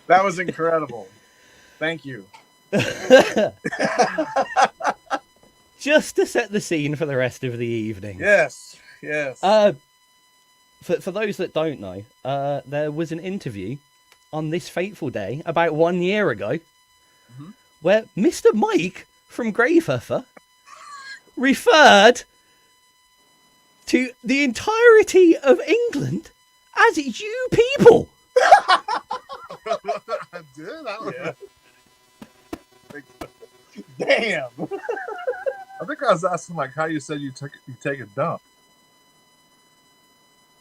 That was incredible. Thank you. Just to set the scene for the rest of the evening. Yes, yes. For those that don't know, there was an interview on this fateful day about 1 year ago where Mr. Mike from Gravehuffer referred to the entirety of England as you people. I did. Damn. I think I was asking like how you said you take a dump.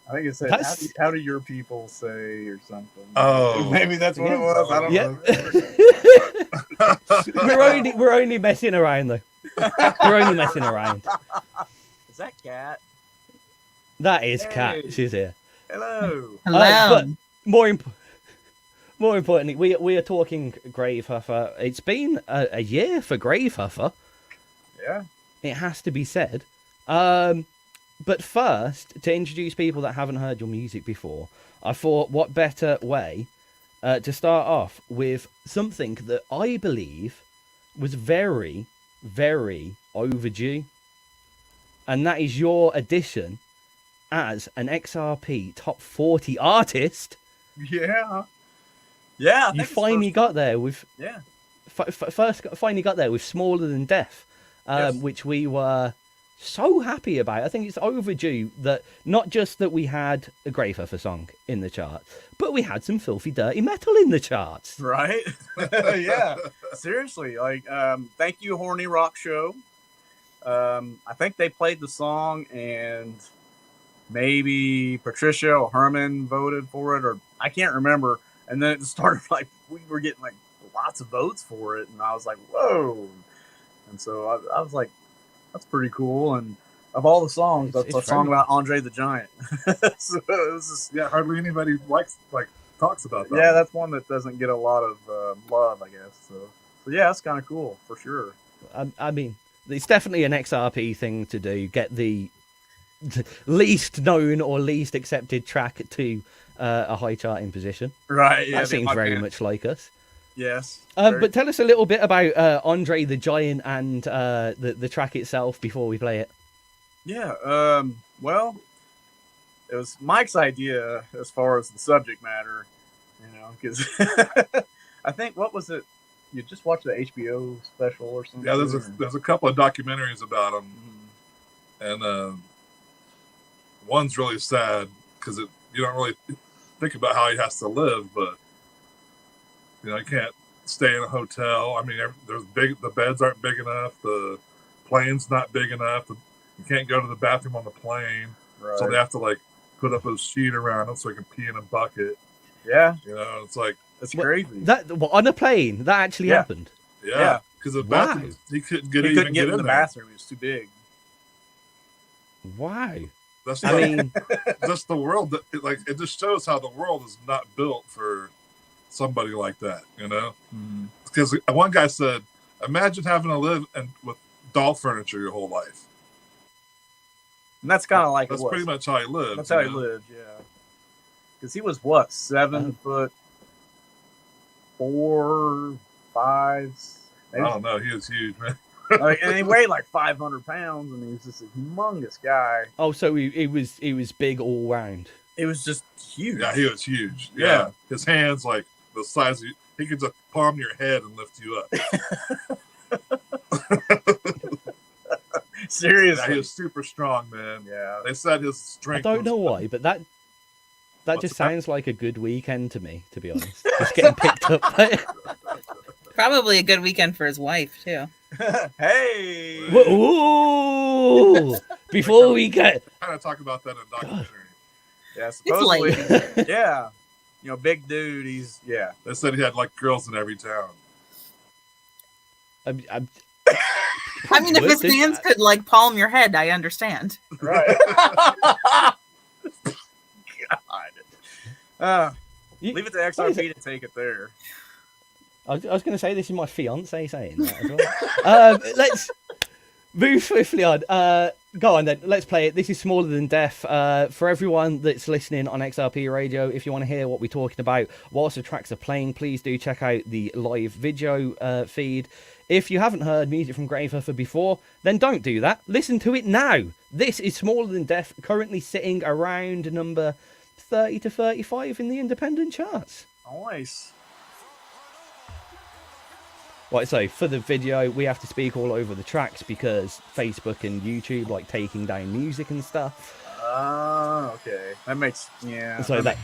I think it said, how do your people say or something? Oh, maybe that's what it was. I don't know. We're only messing around though. We're only messing around. Is that Cat? That is Cat. She's here. Hello. But more importantly, we are talking Gravehuffer. It's been a year for Gravehuffer. Yeah. It has to be said. But first, to introduce people that haven't heard your music before, I thought what better way to start off with something that I believe was very, very overdue. And that is your addition as an XRP top 40 artist. Yeah. Yeah. You finally got there with... Yeah. Finally got there with Smaller Than Death, yes. Which we were so happy about. I think it's overdue that not just that we had a Gravehuffer song in the chart, but we had some filthy dirty metal in the charts. Right? Yeah. Seriously, like, thank you, Horny Rock Show. I think they played the song and maybe Patricia or Herman voted for it, or I can't remember. And then it started like we were getting like lots of votes for it, and I was like, whoa. And so I was like, that's pretty cool. And of all the songs, that's a song about Andre the Giant. So this is, hardly anybody talks about that. Yeah, that's one that doesn't get a lot of love, I guess. So yeah, that's kind of cool for sure. I mean, it's definitely an XRP thing to do. Get the least known or least accepted track to a high charting position. Right. Yeah, that seems very much like us. Yes. But tell us a little bit about Andre the Giant and the track itself before we play it. Yeah. Well, it was Mike's idea as far as the subject matter, because I think, what was it? You just watched the HBO special or something? Yeah, there's a couple of documentaries about him, and one's really sad because you don't really think about how he has to live, but he can't stay in a hotel. I mean, the beds aren't big enough, the plane's not big enough, you can't go to the bathroom on the plane, right. So they have to put up a sheet around him so he can pee in a bucket. Yeah, it's like it's crazy. That on a plane that actually happened. Yeah, because the bathroom he couldn't get in the bathroom. It was too big. Wow. That's just the world. It just shows how the world is not built for somebody like that. Because one guy said, "Imagine having to live with doll furniture your whole life." And that's kind of like that's pretty much how he lived. That's how he lived, yeah. Because he was what, 7'4", 5? I don't know. He was huge, man. And he weighed like 500 pounds, and he was just a humongous guy. Oh, so he was big all round. It was just huge. Yeah, he was huge. Yeah. His hands like the size of he could just palm your head and lift you up. Seriously. Yeah, he was super strong, man. Yeah. They said his strength. I don't know why, but that just sounds like a good weekend to me, to be honest. Just getting picked up by it. Probably a good weekend for his wife, too. Hey! Ooh! Before we get... kind of talk about that in a documentary. Yeah, supposedly. Yeah. Big dude, They said he had girls in every town. I mean, if his hands could palm your head, I understand. Right. God. Leave it to XRP to take it there. I was going to say this is my fiance saying that as well. Let's move swiftly on. Go on then, let's play it. This is Smaller Than Death. For everyone that's listening on XRP Radio, if you want to hear what we're talking about whilst the tracks are playing, please do check out the live video feed. If you haven't heard music from Gravehuffer before, then don't do that. Listen to it now. This is Smaller Than Death, currently sitting around number 30 to 35 in the independent charts. Nice. Right, so for the video, we have to speak all over the tracks because Facebook and YouTube like taking down music and stuff. Okay. That makes, yeah. So that's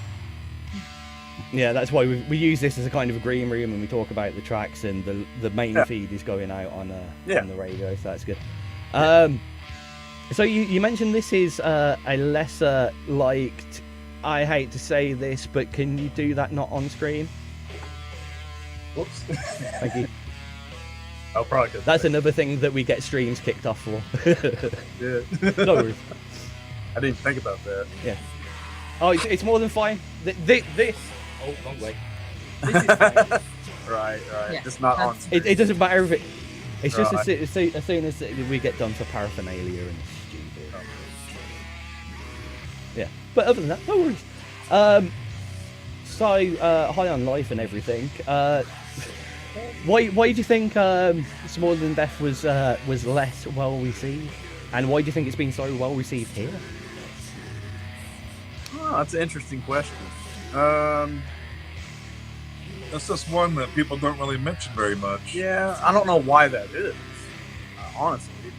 why we use this as a kind of a green room and we talk about the tracks, and the main feed is going out on the radio, so that's good. So you mentioned this is a lesser liked. I hate to say this, but can you do that not on screen? Whoops. Thank you. Oh, probably good. That's another thing that we get streams kicked off for. Yeah. No worries. I didn't think about that. Yeah. Oh, it's more than fine. This. Oh, wrong way. This is fine. Right. Yeah, Just not on. It doesn't matter if it. It's just Right. as soon as we get done for paraphernalia and stupid. Yeah. But other than that, no worries. So high on life and everything. Why do you think Smaller Than Death was less well received, and why do you think it's been so well received here? Oh, that's an interesting question. That's just one that people don't really mention very much. Yeah, I don't know why that is. Honestly.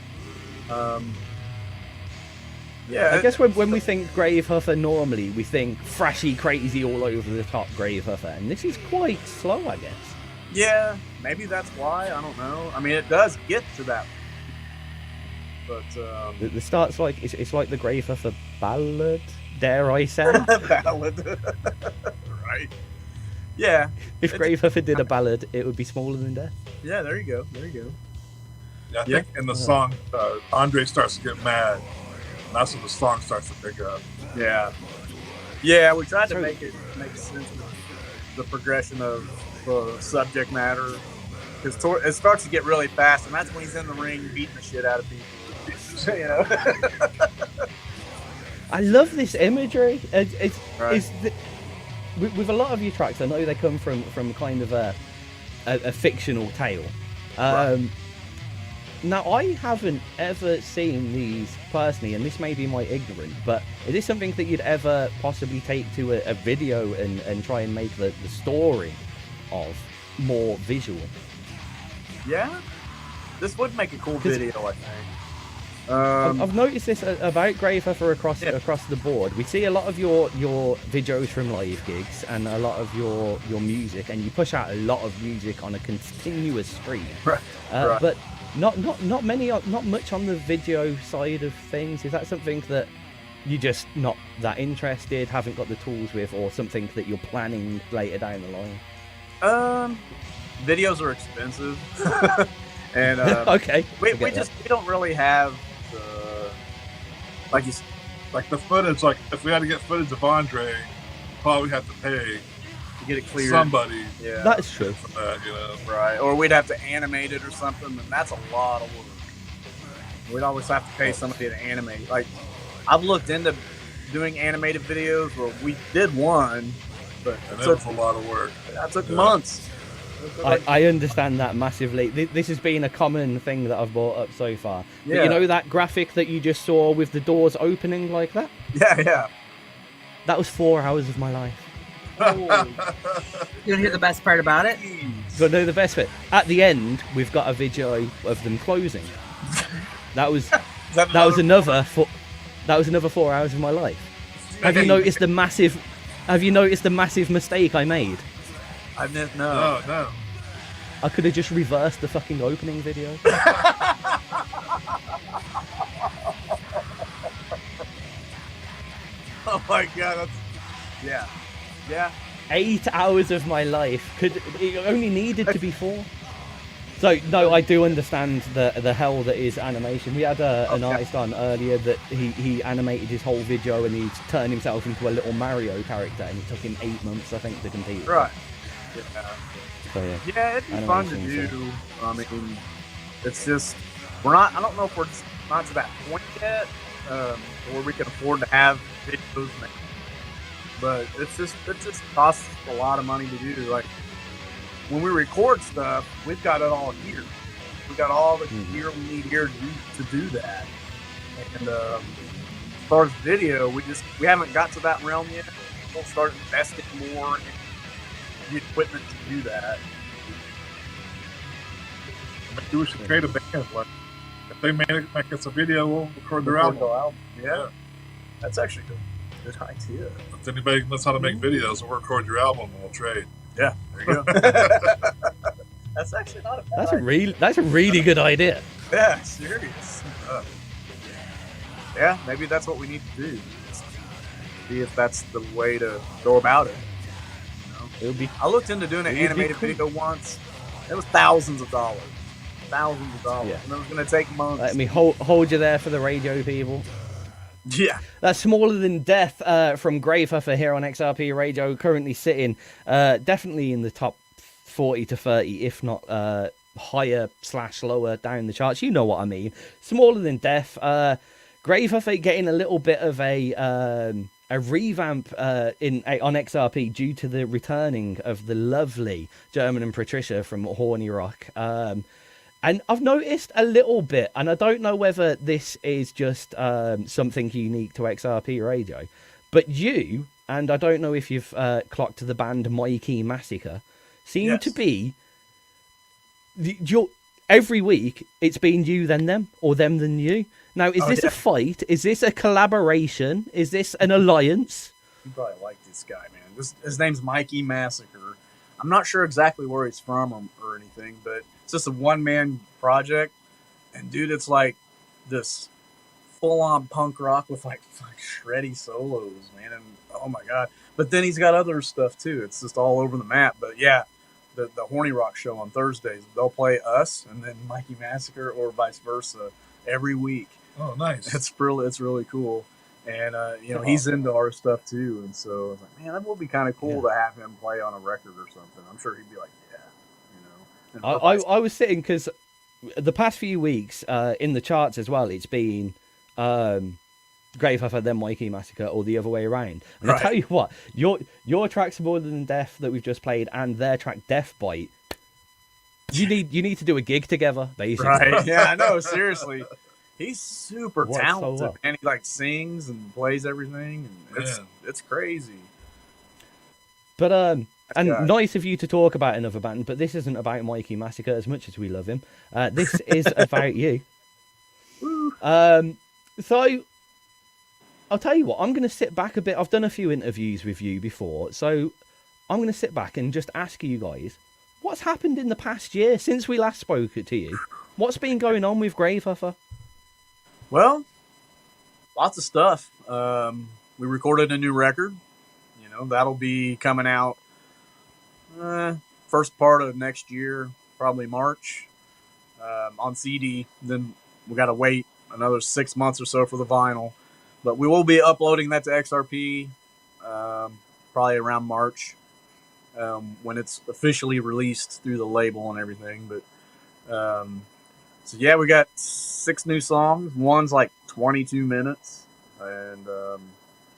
Yeah. I guess when we think Gravehuffer, normally we think thrashy, crazy, all over the top Gravehuffer, and this is quite slow, I guess. Yeah, maybe that's why. I don't know. I mean, it does get to that, but The start's like it's like the Gravehuffer ballad, dare I say? ballad, right? Yeah. If Gravehuffer did a ballad, it would be Smaller Than Death. Yeah. There you go. Yeah, I think in the song, Andre starts to get mad. And that's when the song starts to pick up. Yeah. Yeah. We tried to make it make sense of the progression of the subject matter, because it starts to get really fast, and that's when he's in the ring beating the shit out of people. You know. I love this imagery. It's Right. with a lot of your tracks, I know they come from kind of a fictional tale. Right. Now, I haven't ever seen these personally, and this may be my ignorance, but is this something that you'd ever possibly take to a video and try and make the story of more visual? Yeah. This would make a cool 'Cause- video, I think. I've noticed this about Gravehuffer across the board. We see a lot of your videos from live gigs and a lot of your music, and you push out a lot of music on a continuous stream. Right. Right. But not much on the video side of things. Is that something that you're just not that interested, haven't got the tools with, or something that you're planning later down the line? Videos are expensive, and Okay. we that. don't really have the Like the footage, like if we had to get footage of Andre, probably have to pay to get it cleared. somebody Yeah. That's true. for that, you know. Right, or we'd have to animate it or something, and that's a lot of work. We'd always have to pay somebody to animate. Like, I've looked into doing animated videos. Well, we did one, but And it that was a lot of work. took Yeah. months. It took like- I understand that massively. This has been a common thing that I've brought up so far. But Yeah. you know that graphic that you just saw with the doors opening like that? yeah. That was 4 hours of my life. You want to hear the best part about it? But no, the best bit, at the end, we've got a video of them closing. That was another 4 hours of my life. Have you noticed the massive mistake I made? I didn't know. No, no. I could have just reversed the fucking opening video. Oh my god, yeah. 8 hours of my life. It only needed to be 4. So no, I do understand the hell that is animation. We had an artist on earlier that he animated his whole video and he turned himself into a little Mario character, and it took him 8 months, I think, to complete it. Right. Yeah. So yeah. Yeah, it'd be fun to Animation, do. I mean, it's just I don't know if we're not to that point yet, where we can afford to have videos made. But it just costs a lot of money to do. Like when we record stuff, we've got it all here. We got all the gear we need here to do that. And as far as video, we haven't got to that realm yet. We'll start investing more in the equipment to do that. Maybe we should create a band. Like, if they make us a video, we'll record their album. Yeah. That's actually a good idea. If anybody knows how to make videos, we'll record your album and we'll trade. Yeah, there you go. That's actually not a bad idea. That's a really good idea. Yeah, serious. Yeah, maybe that's what we need to do. See if that's the way to go about it. You know? I looked into doing an animated video once. It was thousands of dollars. Yeah. And it was going to take months. Let me hold you there for the radio people. Yeah. That's Smaller Than Death from Gravehuffer here on XRP Radio, currently sitting definitely in the top 40 to 30, if not higher / lower down the charts. You know what I mean. Smaller Than Death. Gravehuffer getting a little bit of a revamp on XRP due to the returning of the lovely German and Patricia from Horny Rock. And I've noticed a little bit, and I don't know whether this is just something unique to XRP Radio, but you, and I don't know if you've clocked the band Mikey Massacre, seem to be... every week, it's been you then them, or them than you. Now, is this a fight? Is this a collaboration? Is this an alliance? You probably like this guy, man. His name's Mikey Massacre. I'm not sure exactly where he's from or anything, but it's just a one-man project. And, dude, it's like this full-on punk rock with, like shreddy solos, man. And, oh, my God. But then he's got other stuff, too. It's just all over the map. But, yeah, the Horny Rock show on Thursdays, they'll play us and then Mikey Massacre or vice versa every week. Oh, nice. It's really cool. And, he's into our stuff, too. And so I was like, man, that would be kind of cool to have him play on a record or something. I'm sure he'd be like, yeah, I was sitting, because the past few weeks in the charts as well, it's been Gravehuffer, then Mikey Massacre, or the other way around. And I tell you what, your track's More Than Death that we've just played and their track Death Bite, you need to do a gig together, basically. Right, yeah, I know, seriously. He's super talented, so and he like sings and plays everything, and it's crazy. But and nice of you to talk about another band, but this isn't about Mikey Massacre as much as we love him. This is about you. So I'll tell you what, I'm going to sit back a bit. I've done a few interviews with you before, so I'm going to sit back and just ask you guys, what's happened in the past year since we last spoke to you? What's been going on with Gravehuffer? Well, lots of stuff. We recorded a new record. That'll be coming out first part of next year, probably March, on CD. Then we got to wait another 6 months or so for the vinyl. But we will be uploading that to XRP probably around March when it's officially released through the label and everything. But so yeah, we got 6 new songs. One's like 22 minutes, and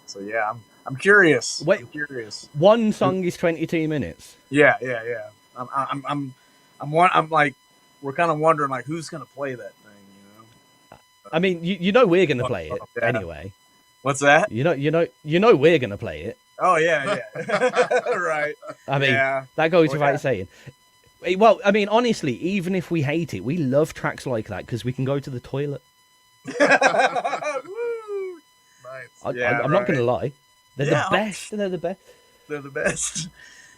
so yeah, I'm curious. Wait, I'm curious. One song is 22 minutes. Yeah. I'm like, we're kind of wondering like who's gonna play that thing, I mean, you know we're gonna play it anyway. What's that? You know we're gonna play it. Oh yeah. Right. I mean, that goes without saying. Well, I mean, honestly, even if we hate it, we love tracks like that because we can go to the toilet. Nice. I'm not gonna lie. They're the best. They're the best. They're the best.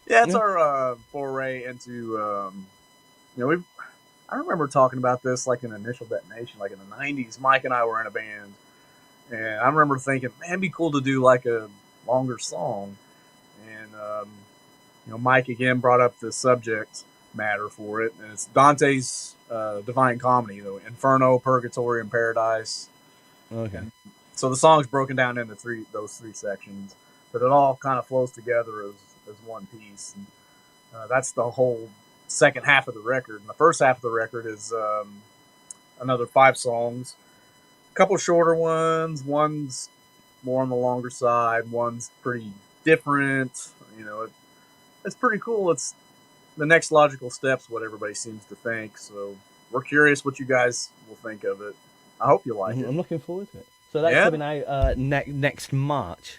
Yeah, it's our foray into, I remember talking about this like in Initial Detonation, like in the 90s. Mike and I were in a band, and I remember thinking, man, it'd be cool to do like a longer song. And, Mike again brought up the subject matter for it, and it's Dante's Divine Comedy, Inferno, Purgatory, and Paradise. Okay. And so the song's broken down into those three sections, but it all kind of flows together as one piece. And, that's the whole second half of the record. And the first half of the record is another 5 songs. couple shorter ones. One's more on the longer side. One's pretty different. You know, it's pretty cool. It's the next logical steps. What everybody seems to think. So we're curious what you guys will think of it. I hope you like it. I'm looking forward to it. So that's Yeah. coming out next March.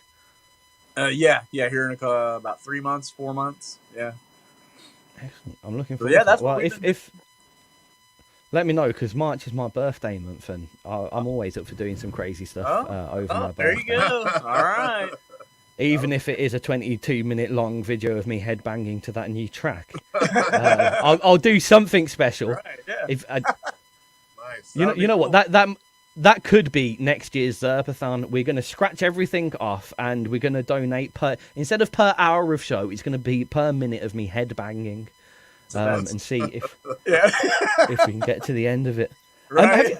Yeah, here in about 3 months, 4 months. Yeah. Excellent. I'm looking So, forward. yeah, to that's it. what Well, we've if let me know, because March is my birthday month, and I'm always up for doing some crazy stuff over my birthday. there you go. All right. Even if it is a 22-minute long video of me headbanging to that new track, I'll do something special. Right, yeah. If Nice. you know what, that could be next year's ZERPATHON. We're going to scratch everything off, and we're going to donate instead of per hour of show, it's going to be per minute of me headbanging, and see if if we can get to the end of it. Right.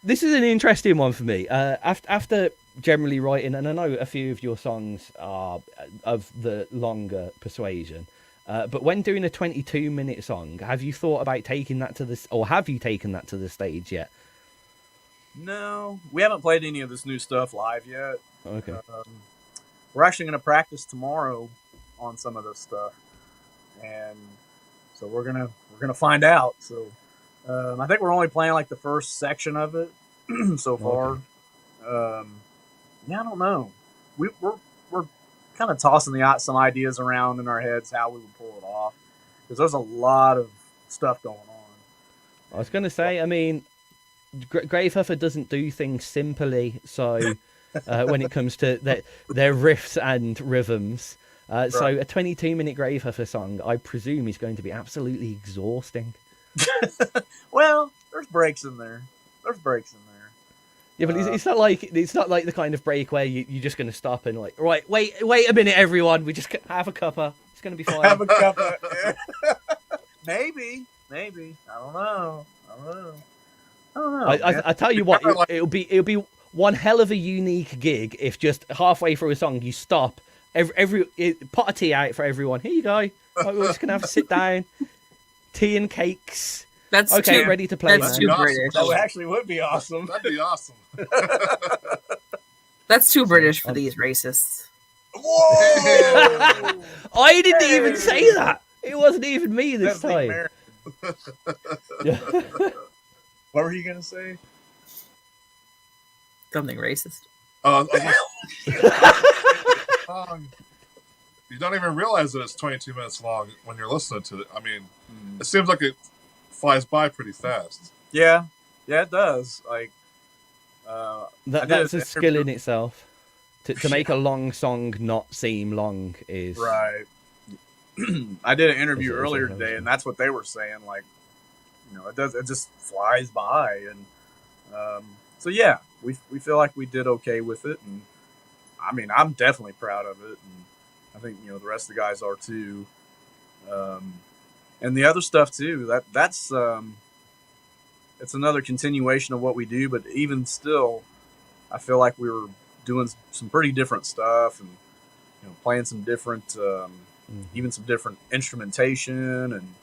This is an interesting one for me. After generally writing, and I know a few of your songs are of the longer persuasion, but when doing a 22-minute song, have you thought about taking that to this, or have you taken that to the stage yet? No, we haven't played any of this new stuff live yet. Okay. We're actually going to practice tomorrow on some of this stuff, and so we're gonna find out. So I think we're only playing like the first section of it so far. Okay. Yeah, I don't know. We're kind of tossing some ideas around in our heads how we would pull it off, because there's a lot of stuff going on. I was going to say, I mean, Gravehuffer doesn't do things simply, so when it comes to their riffs and rhythms. So a 22-minute Gravehuffer song, I presume, is going to be absolutely exhausting. Well, there's breaks in there. Yeah, but it's not like the kind of break where you're just going to stop and like, right, wait a minute, everyone, we just have a cuppa. It's going to be fine. Have a cuppa. Maybe. I don't know. I tell you what, it'll be one hell of a unique gig if just halfway through a song you stop, pot of tea out for everyone. Here you go. We're just gonna have to sit down, tea and cakes. That's okay. Too, ready to play. That's now. too Awesome. British. That actually would be awesome. That'd be awesome. That's too British for these racists. Whoa! I didn't even say that. It wasn't even me this time. What were you gonna say? Something racist. You don't even realize that it's 22 minutes long when you're listening to it. I mean, it seems like it flies by pretty fast. Yeah, it does. Like that's a skill in itself. To make a long song not seem long is right. I did an interview earlier today, and that's what they were saying. Like, you know, it just flies by, and so yeah, we feel like we did okay with it, and I mean, I'm definitely proud of it, and I think the rest of the guys are too, and the other stuff too. That's it's another continuation of what we do, but even still, I feel like we were doing some pretty different stuff, and playing some different, even some different instrumentation, and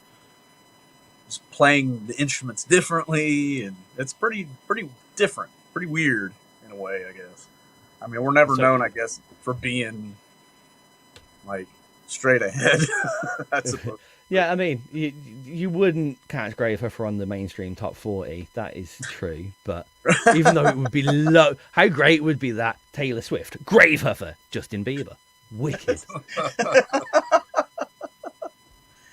just playing the instruments differently, and it's pretty different, pretty weird in a way, I guess. I mean, we're never known, I guess, for being like straight ahead. I suppose. Yeah, I mean, you wouldn't catch Gravehuffer on the mainstream top 40. That is true. But even though it would be low, how great would be that? Taylor Swift, Gravehuffer, Justin Bieber, wicked.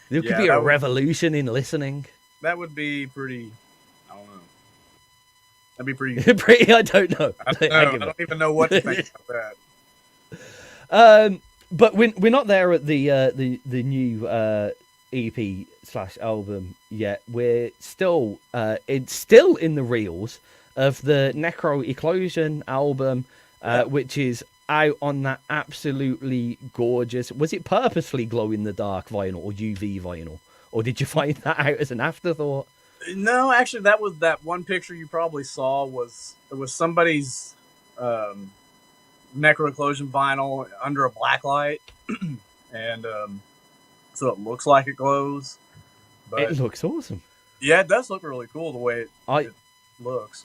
There could be a revolution in listening. That would be pretty. I don't know. That'd be pretty. I don't know. I don't even know what to think about that. But we're not there at the new EP/album yet. We're still it's still in the reels of the Necro Eclosion album, which is out on that absolutely gorgeous. Was it purposefully glow in the dark vinyl or UV vinyl, or did you find that out as an afterthought? No, actually, that one picture you probably saw was somebody's Necro Eclosion vinyl under a black light, and so it looks like it glows. But it looks awesome. Yeah, it does look really cool the way it looks.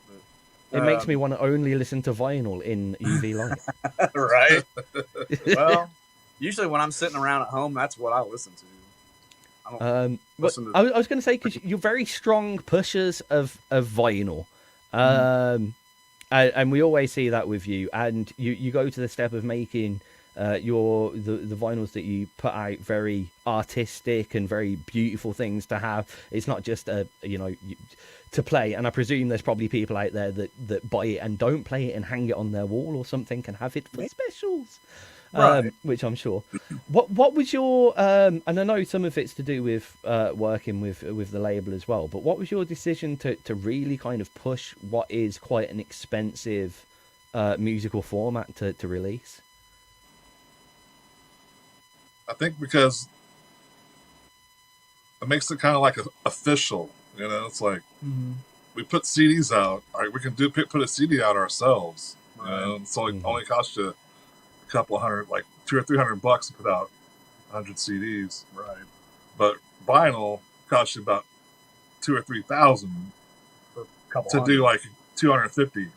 But It makes me want to only listen to vinyl in UV light. Right. Well, usually when I'm sitting around at home, that's what I listen to. I don't listen to. I was going to say, because you're very strong pushers of vinyl. And we always see that with you. And you go to the step of making the vinyls that you put out very artistic and very beautiful things to have. It's not just to play. And I presume there's probably people out there that buy it and don't play it and hang it on their wall or something and have it for specials. Right. Which I'm sure. What was your and I know some of it's to do with working with the label as well, but what was your decision to really kind of push what is quite an expensive musical format to release? I think because it makes it kind of like official, it's like we put CDs out, all right, we can put a CD out ourselves, so it only costs you a couple of hundred, like $200 or $300 to put out 100 CDs, right? But vinyl costs you about $2,000 or $3,000 to do like 250.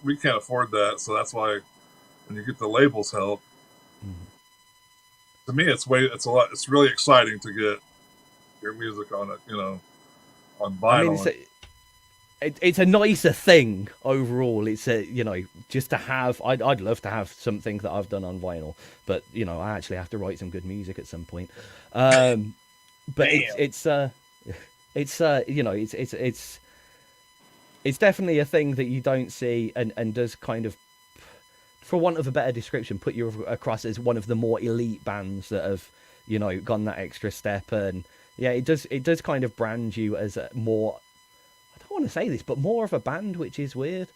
We can't afford that, so that's why when you get the labels help. To me, it's really exciting to get your music on it, on vinyl. I mean, it's a nicer thing overall. It's just to have. I'd love to have something that I've done on vinyl, but I actually have to write some good music at some point. But it's definitely a thing that you don't see and does kind of, for want of a better description, put you across as one of the more elite bands that have gone that extra step. And it does kind of brand you as a more, I don't want to say this, but more of a band, which is weird.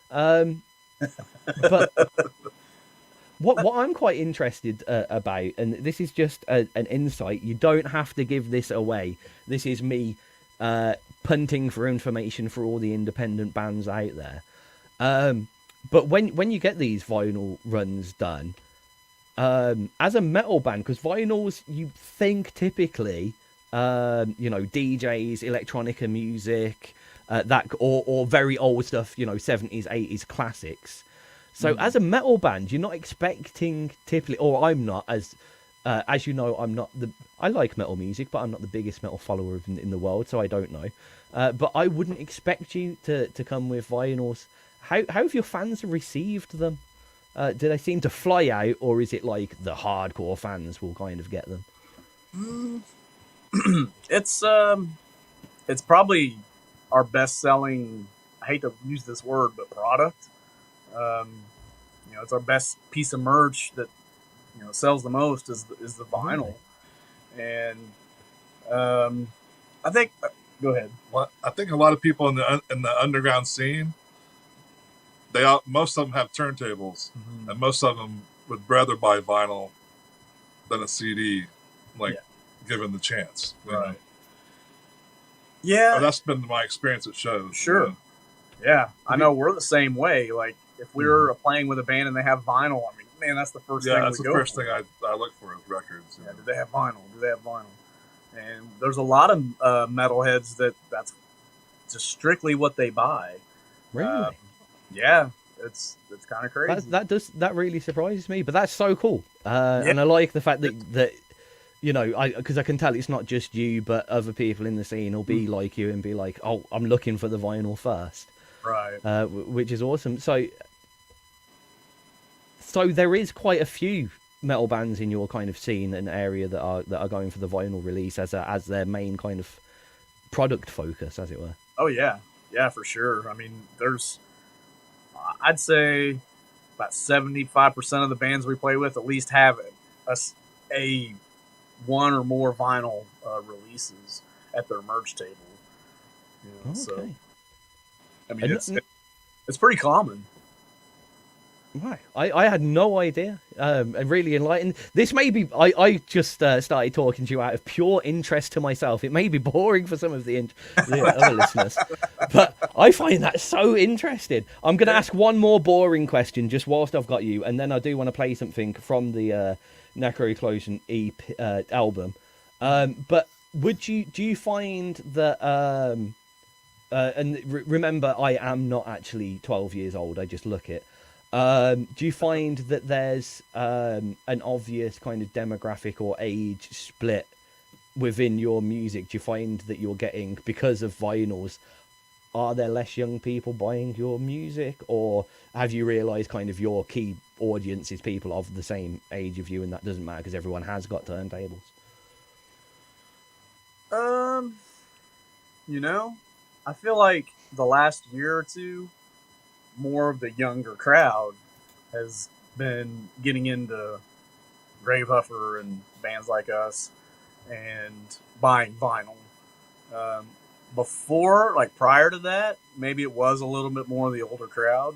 But what I'm quite interested about, and this is just an insight, you don't have to give this away. This is me punting for information for all the independent bands out there. But when you get these vinyl runs done, as a metal band, because vinyls, you think typically, DJs, electronica music, or very old stuff, 70s, 80s classics. So as a metal band, you're not expecting typically, or I'm not, as you know, I like metal music, but I'm not the biggest metal follower in the world, so I don't know. But I wouldn't expect you to come with vinyls. How have your fans received them? Do they seem to fly out, or is it like the hardcore fans will kind of get them? It's probably our best selling, I hate to use this word, but product. It's our best piece of merch that sells the most is the vinyl. And I think go ahead. Well, I think a lot of people in the underground scene, most of them have turntables, and most of them would rather buy vinyl than a CD, given the chance. Right. Yeah. Or that's been my experience at shows. Sure. Yeah, I know we're the same way. Like if we're playing with a band and they have vinyl, I mean, man, that's the first thing we go for. Yeah, that's the first thing I look for is records. Yeah, do they have vinyl? And there's a lot of metalheads that's just strictly what they buy. Really? Yeah, it's kind of crazy. That really surprises me, but that's so cool. And I like the fact that because I can tell it's not just you, but other people in the scene will be like you and be like, oh, I'm looking for the vinyl first. Right. Which is awesome. So there is quite a few metal bands in your kind of scene and area that are going for the vinyl release as their main kind of product focus, as it were. Oh yeah, for sure. I mean, I'd say about 75% of the bands we play with at least have a one or more vinyl releases at their merch table. Okay. So, I mean, it's pretty common. Right, I had no idea. And really enlightened. This may be. I just started talking to you out of pure interest to myself. It may be boring for some of the other listeners, but I find that so interesting. I'm going to ask one more boring question just whilst I've got you, and then I do want to play something from the Necroeclosion album. But do you find that and remember, I am not actually 12 years old. I just look it. Do you find that there's an obvious kind of demographic or age split within your music? Do you find that you're getting, because of vinyls, are there less young people buying your music, or have you realised kind of your key audience is people of the same age of you, and that doesn't matter because everyone has got turntables? You know, I feel like the last year or two, more of the younger crowd has been getting into Gravehuffer and bands like us and buying vinyl. Before, like prior to that, maybe it was a little bit more of the older crowd.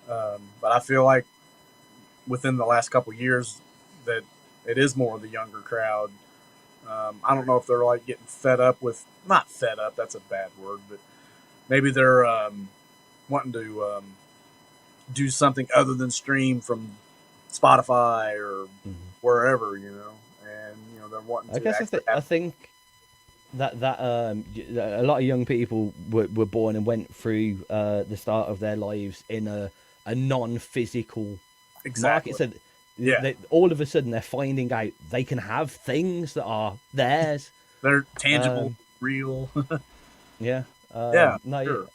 But I feel like within the last couple of years that it is more of the younger crowd. I don't know if they're like getting fed up with, not fed up, that's a bad word, but maybe they're wanting to do something other than stream from Spotify or wherever, you know, and you know they're wanting to. I guess I think that a lot of young people were born and went through the start of their lives in a non-physical market. So all of a sudden they're finding out they can have things that are theirs. They're tangible, real. Yeah. No, sure.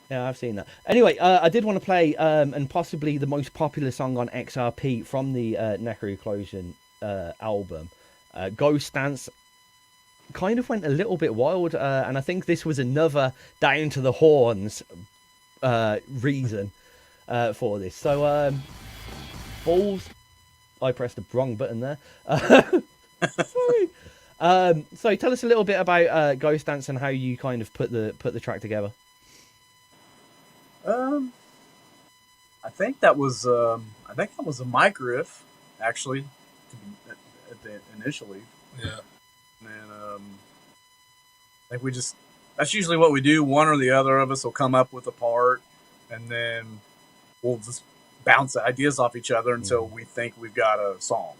Yeah, I've seen that. Anyway, I did want to play and possibly the most popular song on XRP from the Necroeclosion album. Ghost Dance kind of went a little bit wild, and I think this was another down to the horns reason for this. So, balls, I pressed the wrong button there. Sorry. So tell us a little bit about Ghost Dance and how you kind of put the track together. I think that was a mic riff, actually, initially. Yeah. And I think that's usually what we do. One or the other of us will come up with a part, and then we'll just bounce ideas off each other until we think we've got a song.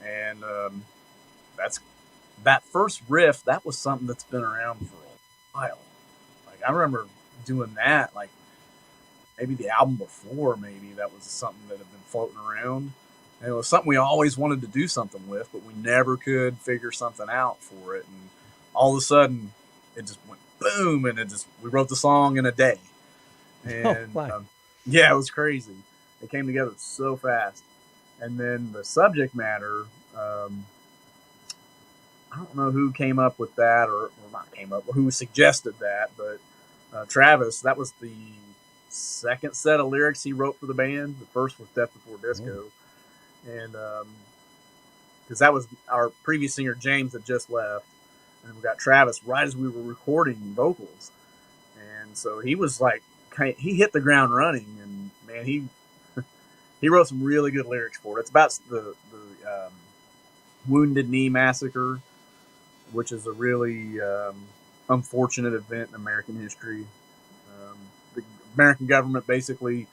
And that first riff, that was something that's been around for a while. Like I remember doing that, like maybe the album before, maybe that was something that had been floating around. And it was something we always wanted to do something with, but we never could figure something out for it. And all of a sudden, it just went boom, and we wrote the song in a day. And yeah, it was crazy. It came together so fast. And then the subject matter, I don't know who came up with that, or not came up, or who suggested that, but Travis, that was the second set of lyrics he wrote for the band. The first was Death Before Disco. And because that was our previous singer, James, had just left. And we got Travis right as we were recording vocals. And so he was like, he hit the ground running. And man, he wrote some really good lyrics for it. It's about the Wounded Knee Massacre, which is a really unfortunate event in American history. The American government basically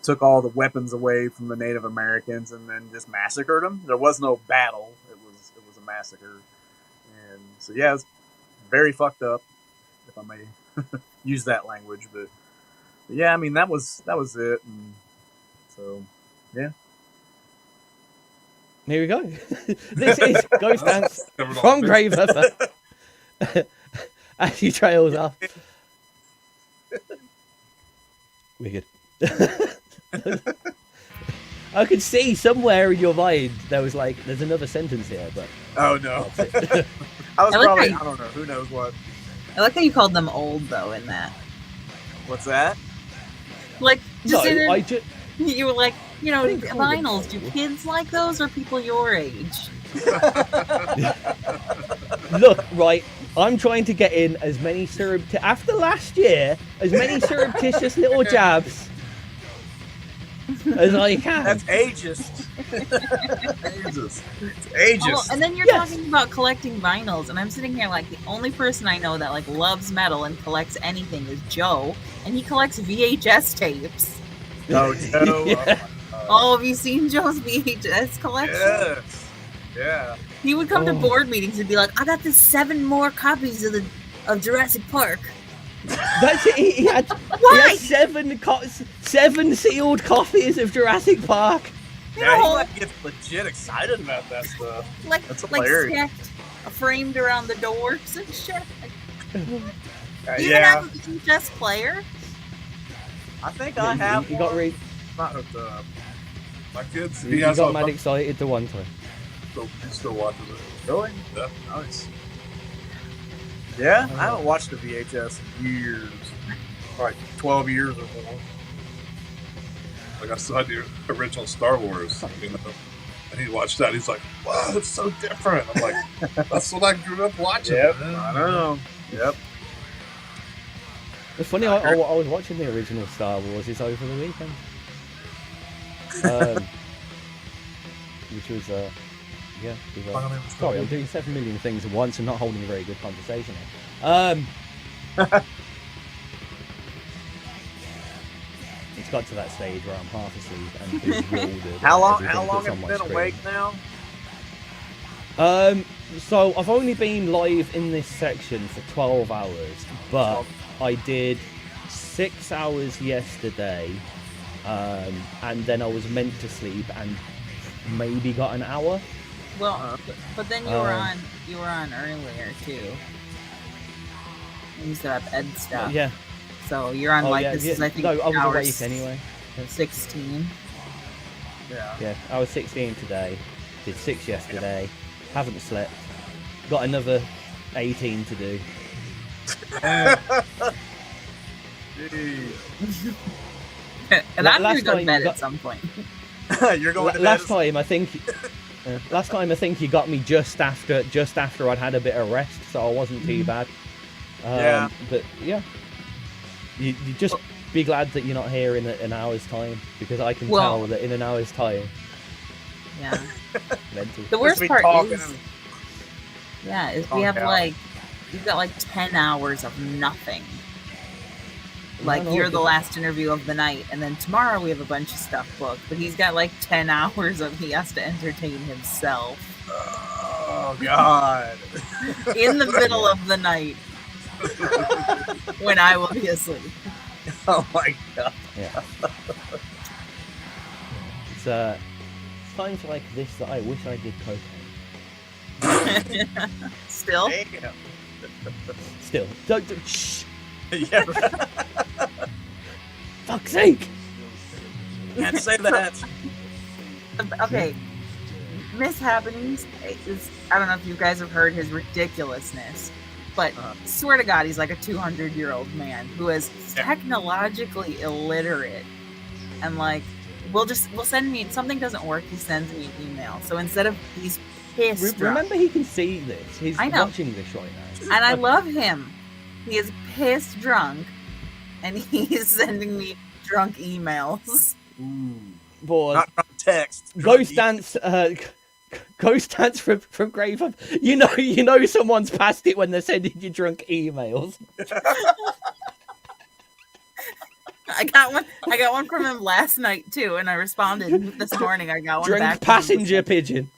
took all the weapons away from the Native Americans and then just massacred them. There was no battle. It was a massacre. And so, yeah, it's very fucked up, if I may use that language. But yeah, I mean, that was it. And so, yeah. Here we go. This is Ghost Dance from Gravehuffer. As he trails off. Wicked. I could see somewhere in your mind there's another sentence here, but oh no. I don't know, who knows what. I like how you called them old though in that. What's that? Like just you were like, you know, vinyls, do kids like those or people your age? Look, right, I'm trying to get in as many after last year, as many surreptitious little jabs as I can. That's ageist. It's ageist. Oh, and then you're talking about collecting vinyls, and I'm sitting here like the only person I know that like loves metal and collects anything is Joe, and he collects VHS tapes. Oh, Joe. Yeah. Oh, have you seen Joe's VHS collection? Yes. Yeah. He would come to board meetings and be like, I got this 7 more copies of of Jurassic Park. That's it. He had Why? 7 sealed copies of Jurassic Park. Yeah, he No. like gets legit excited about that stuff. Like That's like hilarious. stacked, framed around the doors and shit. You even Yeah, have a VHS player? I think I have. He got one. Not hooked up. My kids, he he has got all mad excited the one time. he still watches it. Really? Yeah. Nice. Yeah, I haven't watched the VHS in years. Like 12 years or more. Like I saw the original Star Wars, you know, and he watched that. He's like, "Wow, it's so different." I'm like, "That's what I grew up watching." Yep, man." I know. Yep. It's funny, I was watching the original Star Wars over the weekend. Which was, yeah. Sorry, I'm doing 7 million things at once and not holding a very good conversation here. It's got to that stage where I'm half asleep and bewildered. How long? at everything How long that's have on you my been screen. awake now? So I've only been live in this section for 12 hours, but I did 6 hours yesterday, and then I was meant to sleep and maybe got an hour. Well, but then you were on earlier too. You set up Ed stuff. Yeah. So you're on this is I think no, I was hour awake anyway. 16. Yeah. Yeah, I was 16 today, did 6 yesterday, haven't slept, got another 18 to do. Jeez. And I'm last gonna go to time bed you got- at some point. You're going to Last bed. time I think you got me just after I'd had a bit of rest, so I wasn't too bad. Yeah. But yeah, you just be glad that you're not here in an hour's time, because I can tell that in an hour's time. Yeah. Mental. The worst Just be part talking is, and- is we Calm have down. you've got like 10 hours of nothing. Like No, you're the just- last interview of the night, and then tomorrow we have a bunch of stuff booked. But he's got like 10 hours of he has to entertain himself Oh God. in the middle of the night when I will be asleep. Oh my God. Yeah. It's times like this that I wish I did cocaine. Still, Damn. Still, don't shh. Yeah. Fuck's sake. Can't say that. okay. Mishappenings is, I don't know if you guys have heard his ridiculousness, but swear to God, he's like a 200-year-old man who is technologically illiterate, and like will send me something doesn't work, he sends me an email. So instead of he's pissed drunk, Remember, he can see this. He's I know. watching this right now. and I love him. He is pissed drunk, and he's sending me drunk emails. Ooh. Boy, Not from text. Ghost Dance, Ghost Dance from Gravehuffer. You know someone's passed it when they're sending you drunk emails. I got one from him last night too, and I responded this morning. I got one Drunk back. passenger pigeon.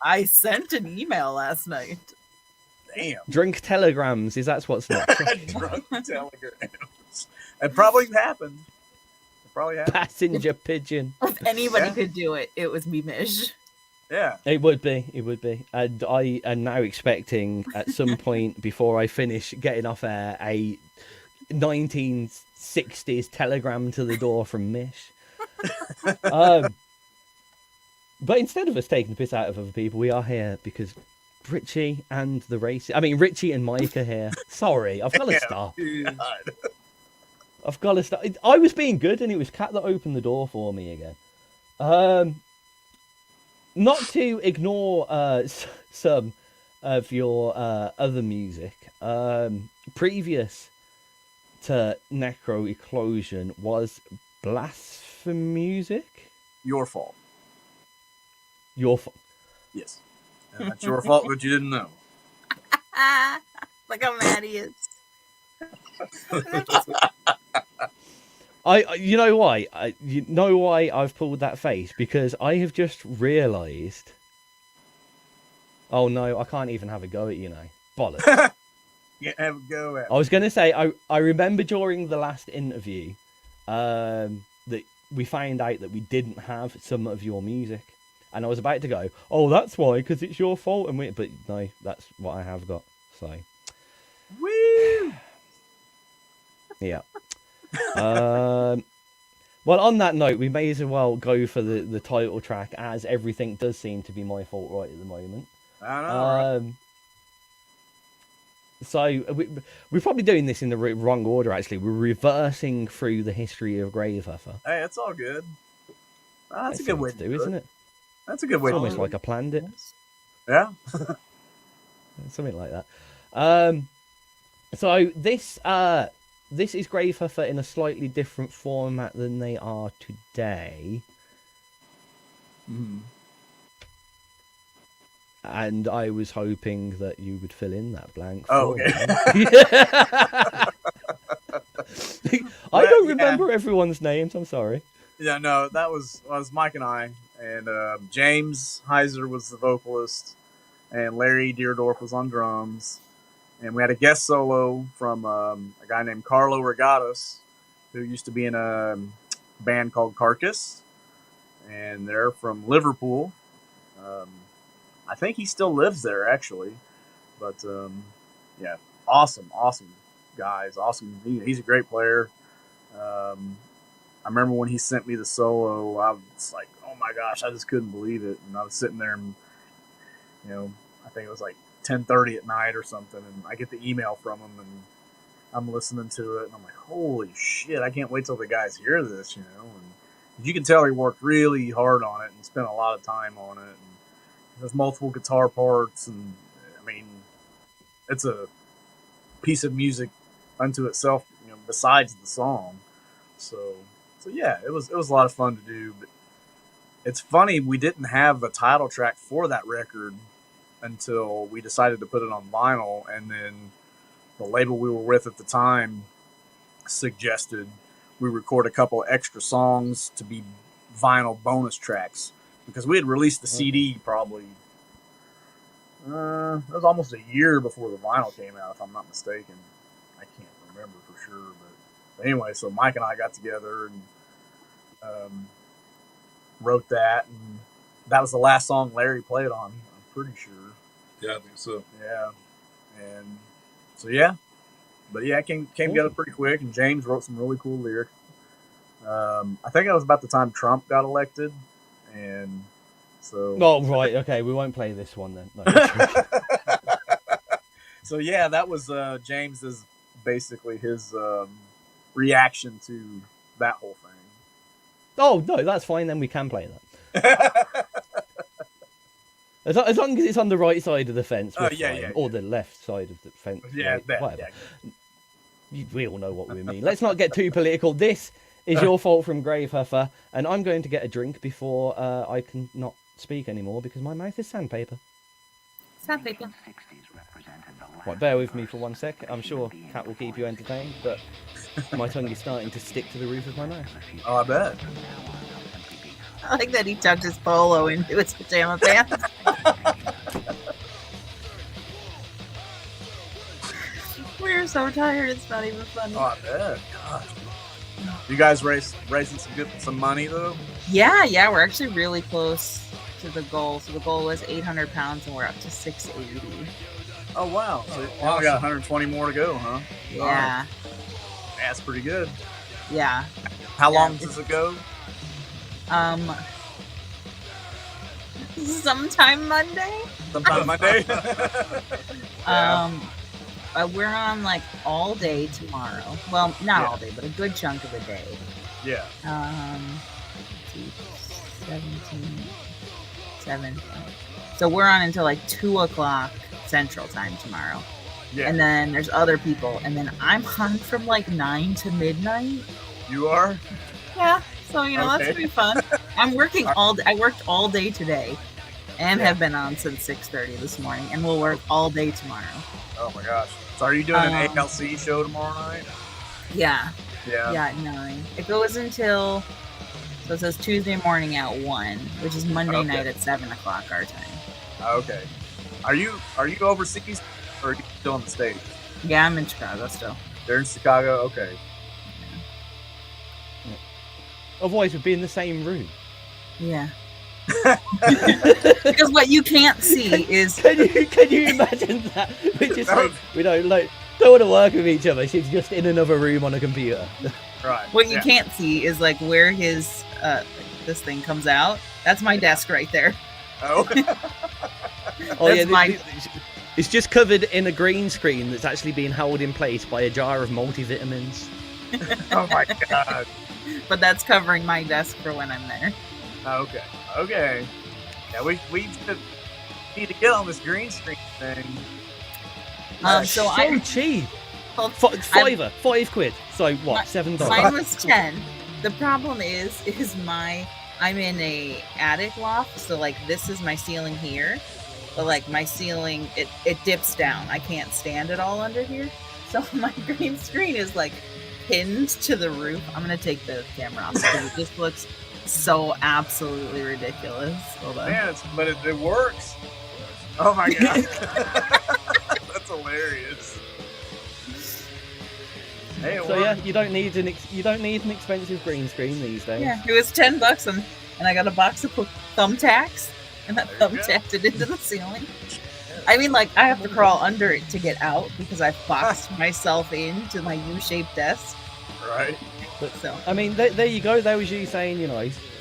I sent an email last night. Damn. Drunk telegrams. Is that what's next? Drunk telegrams. It probably happened. It probably happened. Passenger pigeon. If anybody Yeah. could do it, it was me, Mish. Yeah. It would be. And I am now expecting at some point before I finish getting off air a 1960s telegram to the door from Mish. But instead of us taking the piss out of other people, we are here because Richie and Richie and Mike are here. Sorry, I've got to stop. God. I've got to stop. I was being good, and it was Kat that opened the door for me again. Not to ignore some of your other music. Previous to Necro Eclosion was Blasphemy music. Your fault. Your fault. Yes. And that's your fault that you didn't know. Look how mad he is. You know why? You know why I've pulled that face? Because I have just realised. Oh no, I can't even have a go at you now. Bollocks. Yeah, have a go at I was going to say, I remember during the last interview that we found out that we didn't have some of your music. And I was about to go, oh, that's why, because it's your fault. But no, that's what I have got. So, Woo! yeah. Well, on that note, we may as well go for the title track, as everything does seem to be my fault right at the moment. I know, right? So we're probably doing this in the wrong order, actually. We're reversing through the history of Gravehuffer. Hey, it's all good. That's a good way to do, isn't it? That's a good way It's to do almost it. like I planned it. Yeah. Something like that. So this is Gravehuffer in a slightly different format than they are today. Mm-hmm. And I was hoping that you would fill in that blank. Oh, okay. I don't remember everyone's names. I'm sorry. Yeah, no, that was Mike and I, and James Heiser was the vocalist, and Larry Deerdorf was on drums, and we had a guest solo from a guy named Carlo Regatas, who used to be in a band called Carcass, and they're from Liverpool. I think he still lives there, actually. But, yeah, awesome guys. Awesome. He's a great player. I remember when he sent me the solo, I was like, oh, my gosh, I just couldn't believe it. And I was sitting there and, I think it was like 10:30 at night or something. And I get the email from him, and I'm listening to it. And I'm like, holy shit, I can't wait till the guys hear this, And you can tell he worked really hard on it and spent a lot of time on it. And there's multiple guitar parts, and I mean, it's a piece of music unto itself, besides the song. So yeah, it was a lot of fun to do. But it's funny, we didn't have a title track for that record until we decided to put it on vinyl, and then the label we were with at the time suggested we record a couple extra songs to be vinyl bonus tracks. Because we had released the CD probably, it was almost a year before the vinyl came out, if I'm not mistaken. I can't remember for sure. But anyway, so Mike and I got together and wrote that. And that was the last song Larry played on, I'm pretty sure. Yeah, I think so. Yeah. And so, yeah. But yeah, it came together pretty quick. And James wrote some really cool lyrics. I think it was about the time Trump got elected. And so, oh right, okay, we won't play this one then. No. So yeah, that was James's basically his reaction to that whole thing. Oh no, that's fine. Then we can play that. As long as it's on the right side of the fence, yeah, or the left side of the fence. Yeah, right, whatever. Yeah. We all know what we mean. Let's not get too political. This is your fault from Gravehuffer, and I'm going to get a drink before I can not speak anymore because my mouth is sandpaper. Sandpaper. Right, bear with me for 1 sec. I'm sure Kat will keep you entertained, but my tongue is starting to stick to the roof of my mouth. Oh, I bet. I like that he tucked his polo into his pajama pants. We're so tired, it's not even funny. Oh, I bet. God. You guys raising some money though? Yeah, we're actually really close to the goal. So the goal was 800 pounds, and we're up to 680. Oh wow! So you only got 120 more to go, huh? Yeah. That's pretty good. Yeah. How long does it go? Sometime Monday. Sometime Monday. We're on like all day tomorrow. Well, not all day, but a good chunk of the day. Yeah. 7. So we're on until like 2:00 Central Time tomorrow. Yeah. And then there's other people, and then I'm on from like 9 to midnight. You are? Yeah. So that's gonna be fun. I'm working all day. I worked all day today, and have been on since 6:30 this morning, and we'll work all day tomorrow. Oh my gosh! So are you doing an ALC show tomorrow night? Yeah. Yeah. Yeah, at 9. It goes until, so it says Tuesday morning at 1, which is Monday night at 7:00 our time. Okay. Are you overseas or are you still in the States? Yeah, I'm in Chicago still. They're in Chicago. Okay. Otherwise, we'd be in the same room. Yeah. Because what you can't see is Can you imagine that? We just we don't want to work with each other. She's just in another room on a computer. Right. What you can't see is like where his this thing comes out. That's my desk right there. Oh. It's just covered in a green screen that's actually being held in place by a jar of multivitamins. Oh my god. But that's covering my desk for when I'm there. Okay. Yeah, we need to get on this green screen thing. So cheap. Well, £5. So what? $7. Mine was 10. The problem is I'm in a attic loft, so like this is my ceiling here, but like my ceiling it dips down. I can't stand it all under here, so my green screen is like pinned to the roof. I'm gonna take the camera off because it just looks so absolutely ridiculous. Hold on. Man, but it works. Oh my god. That's hilarious. Hey, so yeah, you don't need an expensive green screen these days. Yeah, it was $10 and I got a box of thumbtacks and I thumbtacked it into the ceiling. I mean, like I have to crawl under it to get out because I've boxed myself into my U-shaped desk. Right. But, so I mean, there you go. There was you saying,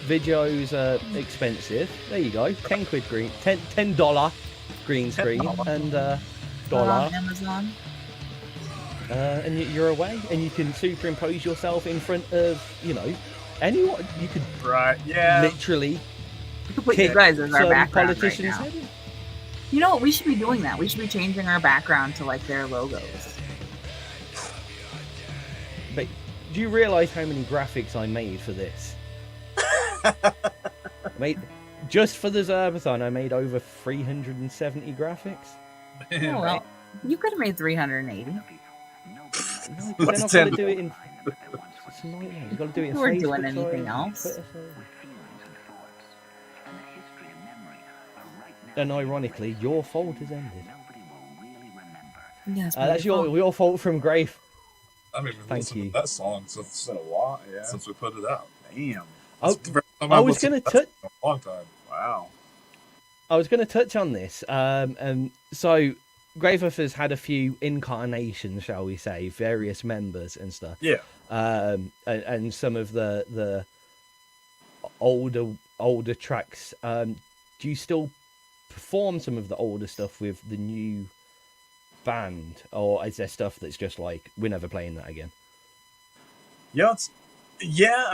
videos are expensive. There you go. £10 green, $10 green screen and dollar Amazon. And you're away, and you can superimpose yourself in front of anyone. You could literally put you guys as our background politicians' right now. You know what? We should be doing that. We should be changing our background to like their logos. But do you realise how many graphics I made for this? Just for the ZERPATHON, I made over 370 graphics. Oh, well, you could have made 380. No, then I've got to do it in. It's a nightmare. You've got to do it in. You weren't doing anything else. And ironically, your fault has ended. Yes, that's your fault from Grave. I mean, we've listened to that song since we put it out. Damn. I was going to touch. A long time. Wow. I was going to touch on this. So Gravehuffer's had a few incarnations, shall we say, various members and stuff. Yeah. And some of the older tracks. Do you still perform some of the older stuff with the new band, or is there stuff that's just like we're never playing that again? I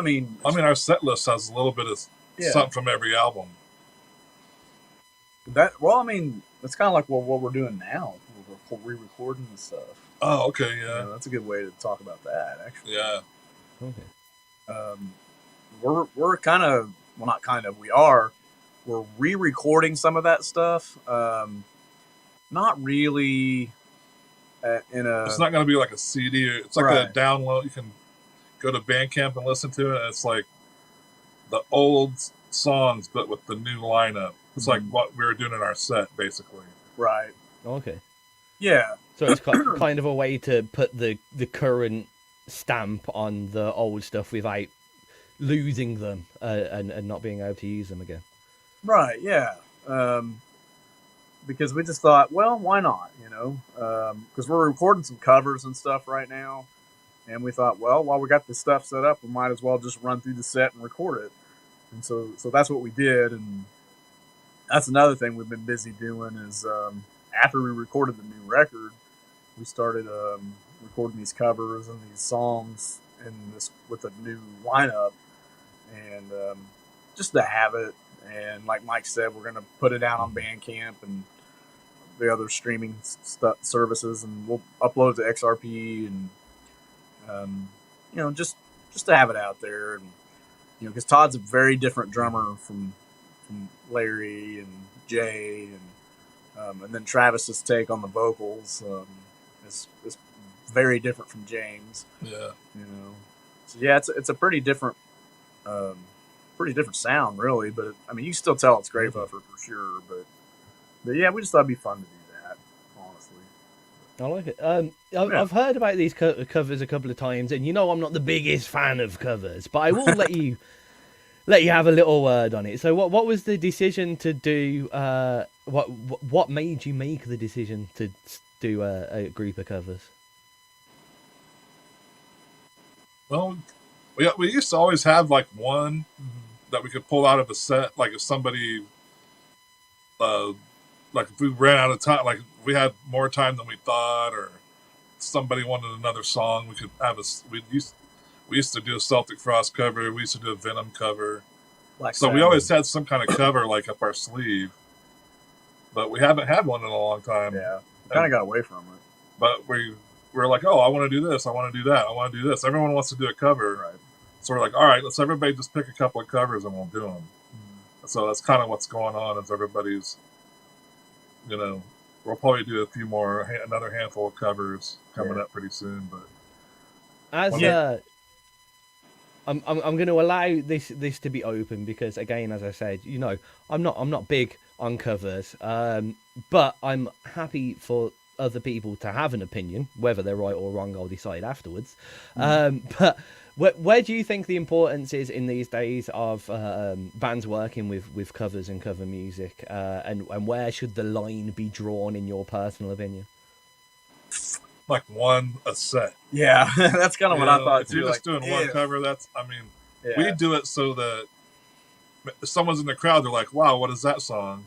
mean, our set list has a little bit of something from every album. That's kind of like what we're doing now. We're re-recording the stuff. Oh, okay, yeah. That's a good way to talk about that, actually. Yeah. Okay. We're kind of, well, not kind of, we are. We're re-recording some of that stuff. Not really It's not going to be like a CD. It's like a download. You can go to Bandcamp and listen to it. And it's like the old songs, but with the new lineup. It's like what we were doing in our set, basically. Right. Okay. Yeah. So it's kind of a way to put the current stamp on the old stuff without losing them and not being able to use them again. Right, yeah. Because we just thought, well, why not, because we're recording some covers and stuff right now. And we thought, well, while we got this stuff set up, we might as well just run through the set and record it. And so that's what we did. And that's another thing we've been busy doing is after we recorded the new record, we started recording these covers and these songs with a new lineup. And just to have it. And like Mike said, we're going to put it out on Bandcamp and the other streaming services, and we'll upload it to XRP, and just to have it out there, and because Todd's a very different drummer from Larry and Jay, and then Travis's take on the vocals is very different from James. Yeah, So yeah, it's a pretty different sound, really, but you can still tell it's Gravehuffer for sure. But yeah, we just thought it'd be fun to do that, honestly. I like it. I've heard about these covers a couple of times, and I'm not the biggest fan of covers, but I will let you have a little word on it. So, what was the decision to do? What made you make the decision to do a group of covers? Well, we used to always have like one that we could pull out of a set. Like if somebody, like if we ran out of time, like if we had more time than we thought, or somebody wanted another song, we could have we used to do a Celtic Frost cover. We used to do a Venom cover. So we always had some kind of cover like up our sleeve, but we haven't had one in a long time. Yeah, kind of got away from it. But we're like, oh, I want to do this, I want to do that, I want to do this. Everyone wants to do a cover, right? So we're like, all right, let's everybody just pick a couple of covers and we'll do them. So that's kind of what's going on. Is everybody's, we'll probably do a few more, another handful of covers coming up pretty soon. But I'm going to allow this to be open because, again, as I said, I'm not big on covers, but I'm happy for other people to have an opinion. Whether they're right or wrong, I'll decide afterwards. But where do you think the importance is in these days of bands working with covers and cover music, and where should the line be drawn in your personal opinion? Like one a set. Yeah, that's kind of what I thought. If you're just doing one cover, we do it so that if someone's in the crowd, they're like, wow, what is that song?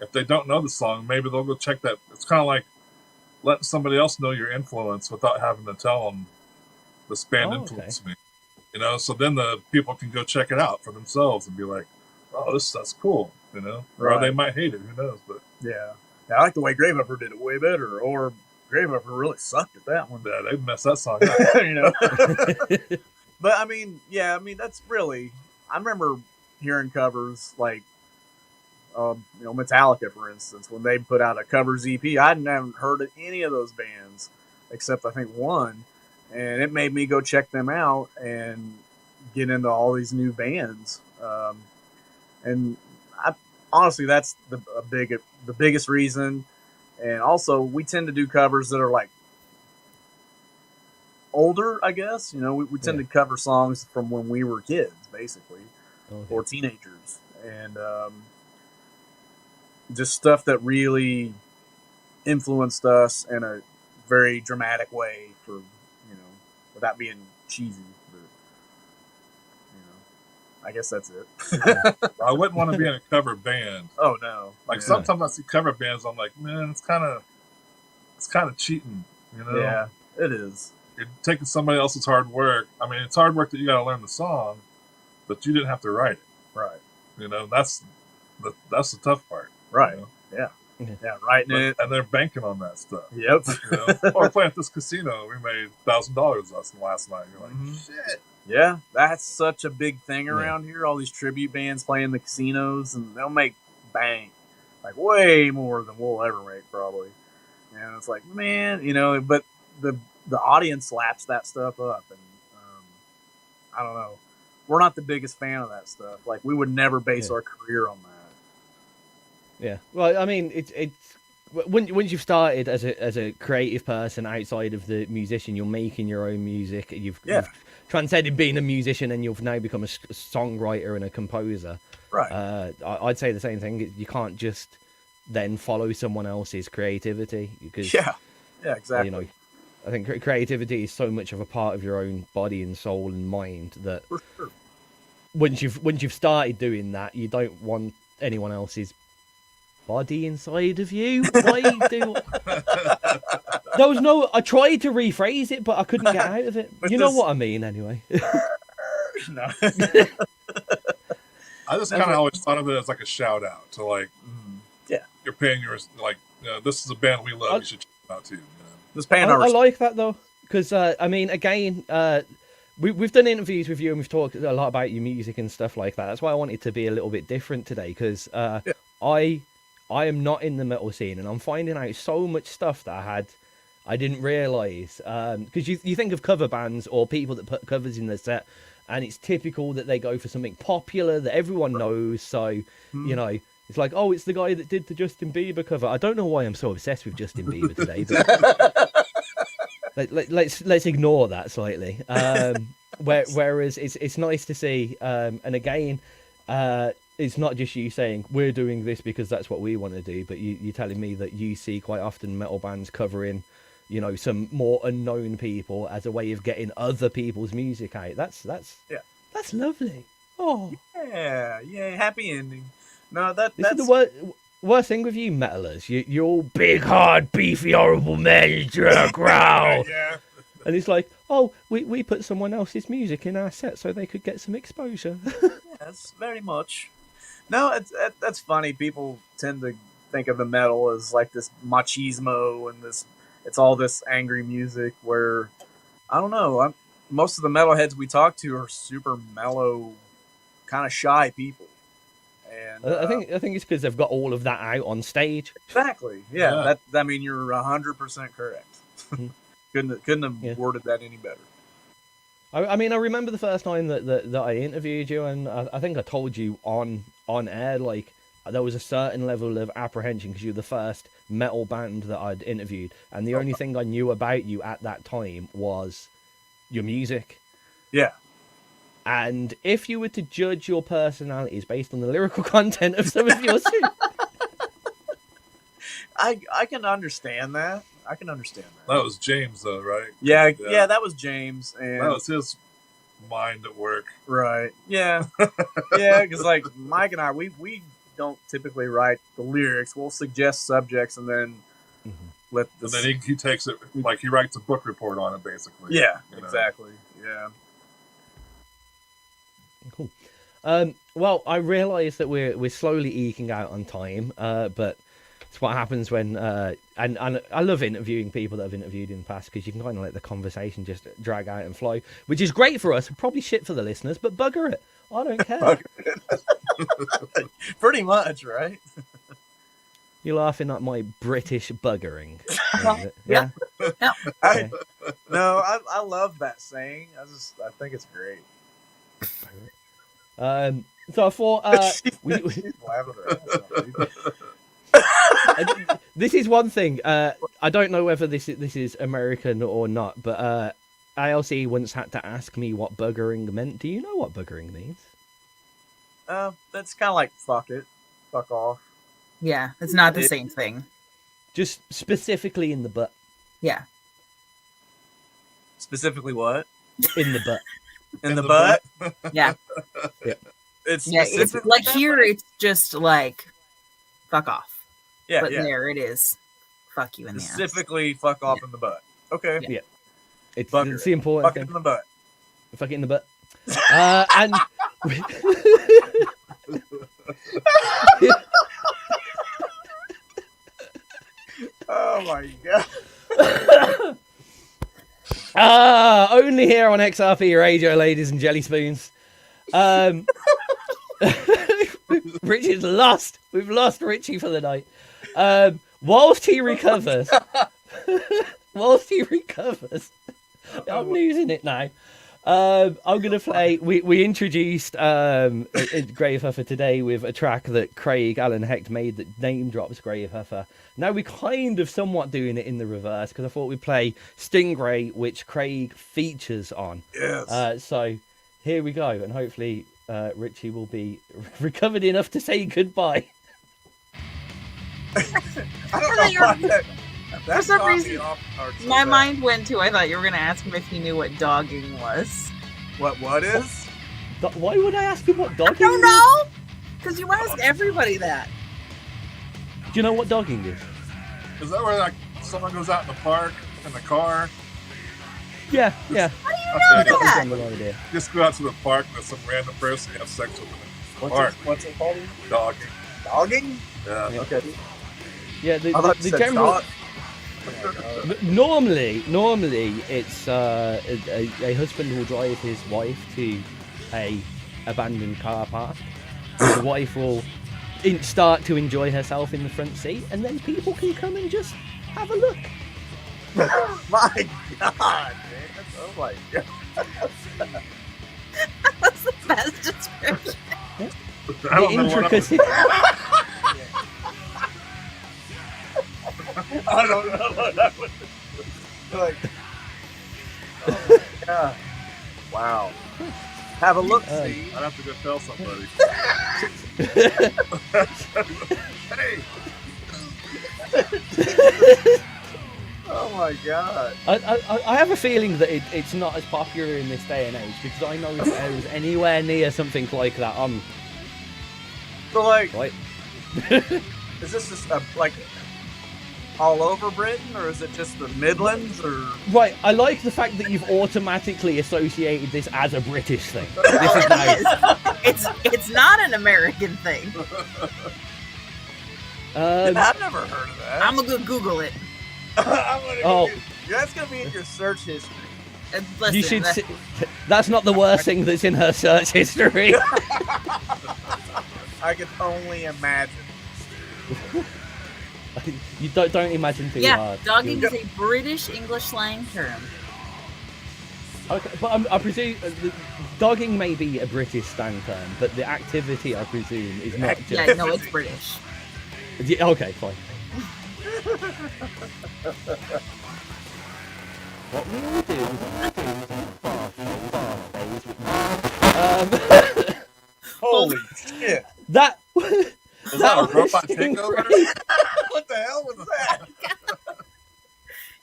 If they don't know the song, maybe they'll go check that. It's kind of like letting somebody else know your influence without having to tell them this band influenced me. So then the people can go check it out for themselves and be like, oh, that's cool, Right. Or they might hate it, who knows? But yeah, I like the way Gravehuffer did it way better, or Gravehuffer really sucked at that one. Yeah, they messed that song up. But that's really. I remember hearing covers like, Metallica, for instance, when they put out a covers EP. I hadn't heard of any of those bands except I think one, and it made me go check them out and get into all these new bands. And honestly, that's the biggest reason. And also, we tend to do covers that are like older, I guess. We tend to cover songs from when we were kids, basically, or teenagers, and just stuff that really influenced us in a very dramatic way, without being cheesy. But, I guess that's it. I wouldn't want to be in a cover band. Oh no! Sometimes I see cover bands, I'm like, man, it's kind of cheating. Yeah, it is. You're taking somebody else's hard work. I mean, it's hard work that you got to learn the song, but you didn't have to write it. Right. That's the tough part. Right. Yeah. Writing it, and they're banking on that stuff. Yep. Or playing at this casino, we made $1,000 last night. You're like, shit. Yeah, that's such a big thing around here. All these tribute bands playing the casinos, and they'll make bank, like way more than we'll ever make, probably. And it's like, man, but the audience laps that stuff up, and I don't know. We're not the biggest fan of that stuff. Like, we would never base our career on that. Yeah. Well, I mean, it's once you've started as a creative person outside of the musician, you're making your own music. You've transcended being a musician, and you've now become a songwriter and a composer. Right. I'd say the same thing. You can't just then follow someone else's creativity because exactly. I think creativity is so much of a part of your own body and soul and mind that for sure. Once you've started doing that, you don't want anyone else's body inside of you. Why do? There was no. I tried to rephrase it, but I couldn't get out of it. Know what I mean, anyway. No. I just kind of always thought of it as like a shout out to you're paying your this is a band we love. You should check it out too. Just paying I like that though, because again, we've done interviews with you and we've talked a lot about your music and stuff like that. That's why I wanted to be a little bit different today, because I am not in the metal scene, and I'm finding out so much stuff that I didn't realise. Because you think of cover bands or people that put covers in their set, and it's typical that they go for something popular that everyone knows. So, It's like, oh, it's the guy that did the Justin Bieber cover. I don't know why I'm so obsessed with Justin Bieber today, but let's ignore that slightly. Whereas it's nice to see, and again, it's not just you saying we're doing this because that's what we want to do, but you're telling me that you see quite often metal bands covering, you know, some more unknown people as a way of getting other people's music out. That's lovely. Oh yeah, happy ending. No, this that's is the worst thing with you metalers. You're all big, hard, beefy, horrible men. You growl. Yeah. And it's like, oh, we put someone else's music in our set so they could get some exposure. Yes, very much. No, that's funny. People tend to think of the metal as like this machismo and it's all this angry music where, I don't know, most of the metalheads we talk to are super mellow, kind of shy people. And I think it's because they've got all of that out on stage. Exactly. Yeah. I mean, you're 100% correct. couldn't have worded that any better. I mean, I remember the first time that I interviewed you, and I think I told you on air, like, there was a certain level of apprehension because you were the first metal band that I'd interviewed, and the only thing I knew about you at that time was your music. Yeah. And if you were to judge your personalities based on the lyrical content of some of your songs, I can understand that. That was James, though, right? Yeah, that was James, and that was his mind at work. Right. Yeah. Yeah, because like Mike and I, we don't typically write the lyrics. We'll suggest subjects and then let the. And then he takes it like he writes a book report on it, basically. Yeah. Exactly. Yeah. Cool. Well, I realise that we're slowly eking out on time, but it's what happens when and I love interviewing people that I've interviewed in the past because you can kind of let the conversation just drag out and flow, which is great for us. Probably shit for the listeners, but bugger it, I don't care. Pretty much, right? You're laughing at my British buggering. Yeah. Okay. I love that saying. I think it's great. So I thought She's laughing at her. this is one thing. I don't know whether this is American or not, but ALC once had to ask me what buggering meant. Do you know what buggering means? That's kind of like fuck it, fuck off. Yeah, it's not the same thing. Just specifically in the butt. Yeah. Specifically what? In the butt. In the butt? Yeah. Yeah. It's like here it's just like fuck off. Yeah, but yeah. there it is. Fuck you in the ass. Specifically fuck off in the butt. Okay. Yeah. It's Bugger. the important Fuck thing. it in the butt. Fuck it in the butt. And oh my god. Only here on XRP Radio, ladies and jelly spoons. Richie's lost. We've lost Richie for the night. Whilst he recovers, I'm losing it now. I'm gonna play. We introduced Gravehuffer today with a track that Craig Allen Hecht made that name drops Gravehuffer. Now we're kind of somewhat doing it in the reverse because I thought we'd play Stingray, which Craig features on. Yes. So here we go, and hopefully Richie will be recovered enough to say goodbye. I don't know why that. For some reason, my mind went to, I thought you were going to ask him if he knew what dogging was. What is? Why would I ask him what dogging is? I don't know! Because you ask everybody that. Do you know what dogging is? Is that where like someone goes out in the park in the car? Yeah. How do you Okay, know that? No idea. Just go out to the park and some random person you have sex with them. What's it called? Dogging. Dogging? Yeah. Okay. Yeah, I thought you the said general. dog. Normally, it's a husband will drive his wife to a abandoned car park. The wife will start to enjoy herself in the front seat, and then people can come and just have a look. My God, man! Oh my God! That's the best description. I don't know what intricacy. I don't know what I would like. Oh my God. Wow. Have a look, Steve. I'd have to go tell somebody. Hey. Oh my God. I have a feeling that it's not as popular in this day and age because I know if there was anywhere near something like that on. So like, Right. is this just like all over Britain, or is it just the Midlands, or? Right, I like the fact that you've automatically associated this as a British thing. This is nice. It's not an American thing. I've never heard of that. I'm gonna Google it. That's gonna be in your search history. Listen, You should. That's not the worst thing that's in her search history. I can only imagine. You don't imagine too hard. dogging is a British English slang term. Okay, but I presume dogging may be a British slang term, but the activity, I presume, is not just. Yeah, no, it's British. Yeah, okay, fine. What we all do is Holy shit! that. Was that a robot takeover? What the hell was that?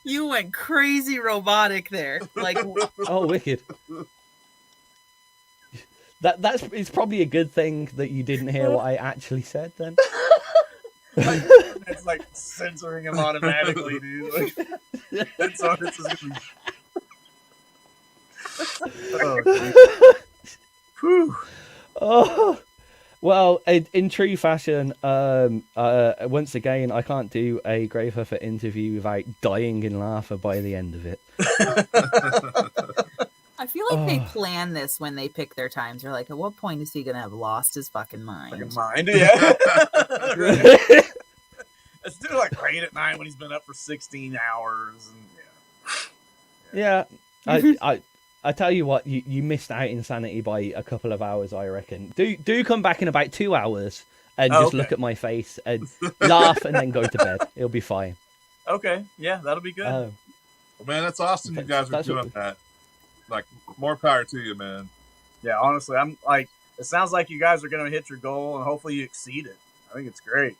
You went crazy robotic there. Like, Oh, wicked. It's probably a good thing that you didn't hear what I actually said then. It's like censoring him automatically, dude. Like, it's just gonna be... Oh, dude. Whew. Oh, well, in true fashion, once again, I can't do a Gravehuffer interview without dying in laughter by the end of it. I feel like they plan this when they pick their times. They're like, at what point is he gonna have lost his fucking mind? Fucking mind, yeah. Let's do it like late at night when he's been up for 16 hours. And Yeah, I tell you what, you missed out insanity by a couple of hours, I reckon. Do come back in about 2 hours and just look at my face and laugh and then go to bed. It'll be fine. Okay, yeah, that'll be good. Well, man, that's awesome. You guys are doing that. Like, more power to you, man. Yeah, honestly, I'm like, it sounds like you guys are going to hit your goal and hopefully you exceed it. I think it's great.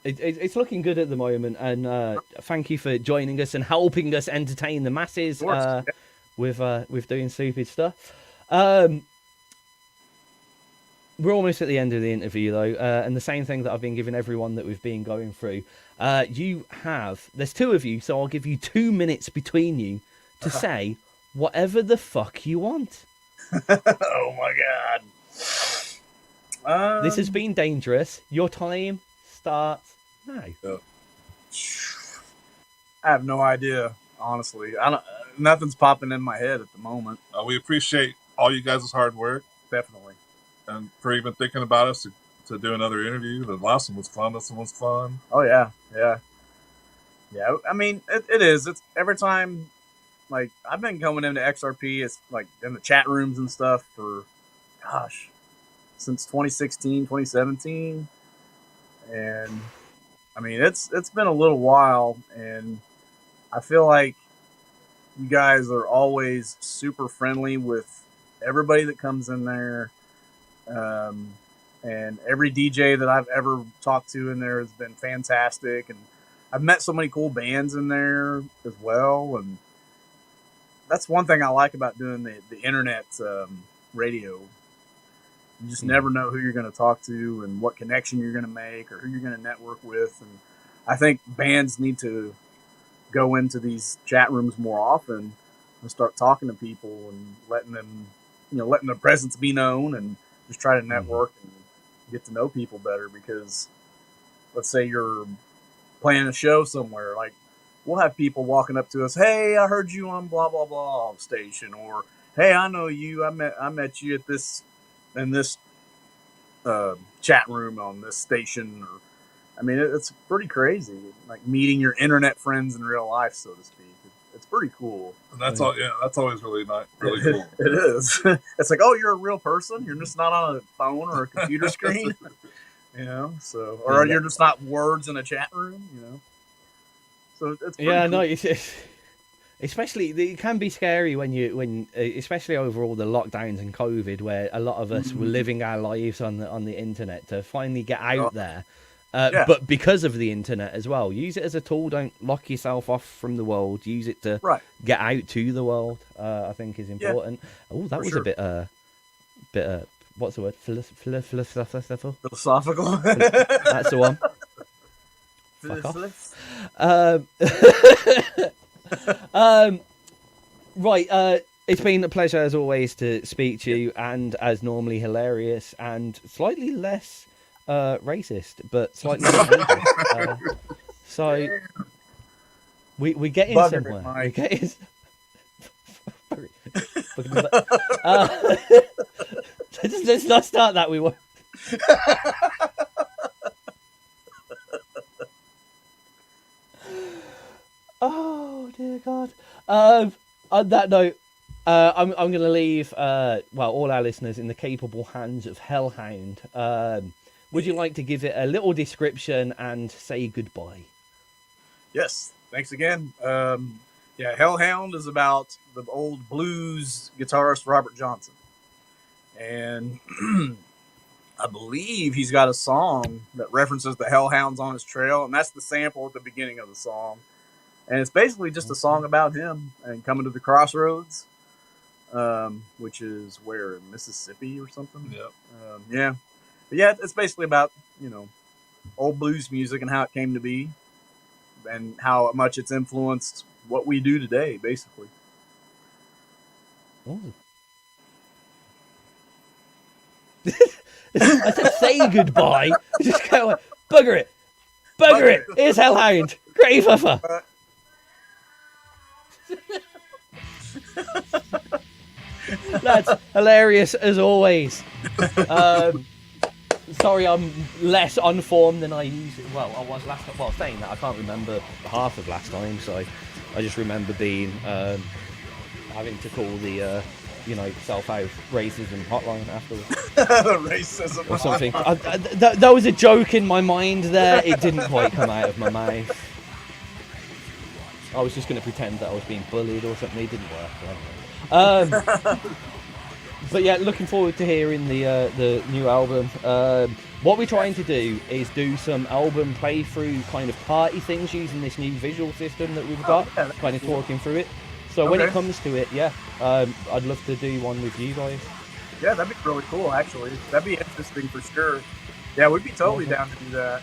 It's looking good at the moment, and thank you for joining us and helping us entertain the masses with doing stupid stuff. We're almost at the end of the interview, though, and the same thing that I've been giving everyone that we've been going through. There's two of you, so I'll give you 2 minutes between you to say whatever the fuck you want. Oh my God. This has been dangerous. Your time starts now. I have no idea, honestly. Nothing's popping in my head at the moment. We appreciate all you guys' hard work. Definitely. And for even thinking about us to do another interview. The last one was fun. This one was fun. Oh, yeah. Yeah. Yeah, I mean, it is. It's every time, like, I've been coming into XRP, it's like in the chat rooms and stuff for, gosh, since 2016, 2017. And, I mean, it's been a little while, and I feel like you guys are always super friendly with everybody that comes in there. And every DJ that I've ever talked to in there has been fantastic. And I've met so many cool bands in there as well. And that's one thing I like about doing the internet radio. You just never know who you're going to talk to and what connection you're going to make or who you're going to network with. And I think bands need to go into these chat rooms more often and start talking to people and letting their presence be known and just try to network and get to know people better. Because let's say you're playing a show somewhere, like we'll have people walking up to us, "Hey, I heard you on blah blah blah station," or "Hey, I know you. I met you at this in this chat room on this station." Or, I mean, it's pretty crazy, like meeting your internet friends in real life, so to speak. It's pretty cool. And that's all. Yeah, that's always really nice, really cool. It is. It's like, oh, you're a real person. You're just not on a phone or a computer screen, So, or you're just not words in a chat room, So it's pretty Yeah, cool. no, it's especially it can be scary when especially over all the lockdowns and COVID, where a lot of us were living our lives on the internet to finally get out there. Yeah. But because of the internet as well, use it as a tool. Don't lock yourself off from the world. Use it to get out to the world. I think is important. Oh, that was a bit what's the word? Philosophical. Philosophical. That's the one. Fuck off. Right. It's been a pleasure as always to speak to you, and as normally hilarious and slightly less racist, but slightly more racist. So we get in somewhere. We get in. Let's not start that. We won't. Oh dear God. On that note, I'm going to leave all our listeners in the capable hands of Hellhound. Would you like to give it a little description and say goodbye? Yes. Thanks again. Hellhound is about the old blues guitarist Robert Johnson, and I believe he's got a song that references the Hellhounds on his trail, and that's the sample at the beginning of the song. And it's basically just a song about him and coming to the crossroads, which is where, Mississippi or something. Yep. But yeah, it's basically about, old blues music and how it came to be and how much it's influenced what we do today, basically. I said say goodbye. Just go, bugger it. Here's Hellhound, Gravehuffer. That's hilarious as always. Sorry, I'm less unformed than I usually. Well, I was last. Well, saying that, I can't remember half of last time, so I just remember being having to call the self-out racism hotline afterwards. Racism or something. That was a joke in my mind there. It didn't quite come out of my mouth. I was just going to pretend that I was being bullied or something. It didn't work. But yeah, looking forward to hearing the new album. What we're trying to do is do some album playthrough kind of party things using this new visual system that we've got, kind of talking through it. So when it comes to it, I'd love to do one with you guys. Yeah, that'd be really cool, actually. That'd be interesting for sure. Yeah, we'd be totally down to do that.